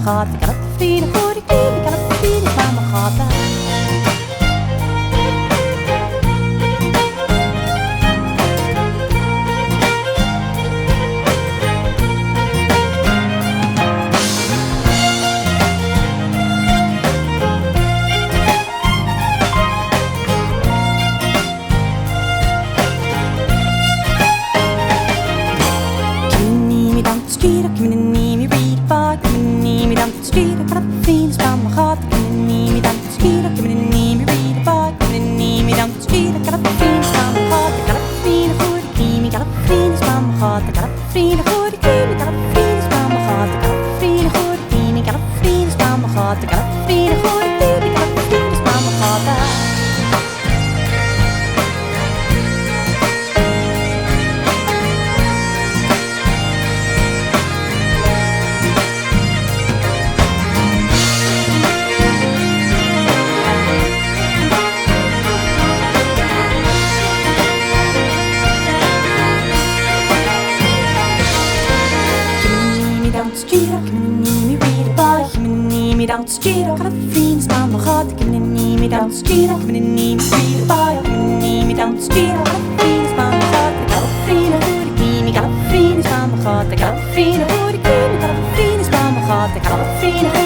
gehad. Ik had vrienden voor de kiem, ik had vrienden van me gehad. Give me the name, you read about. Give me the name, you down the street. I got the feelings from my heart. Give me the name, you down the street. Give me the name, you read about. Give me the name, you down the street. I got the feelings from my heart. I got the feeling for the game. I got the feelings from my heart. I got the feeling for the game. I got the feelings from my heart. I got the feeling for the game. I got the feelings from my heart. I got the feeling for the game. I got the feelings from my heart. Street, give me the name, you read about. Give me the name, you down the street. I got the feelings from my heart. Give me the name, you down the street. Give me the name, you read about. Give me the name, you down the street. I got the feelings from my heart. I got the feeling for the game. I got the feelings from my heart. I got the feeling for the game. I got the feelings from my heart. I got the feeling.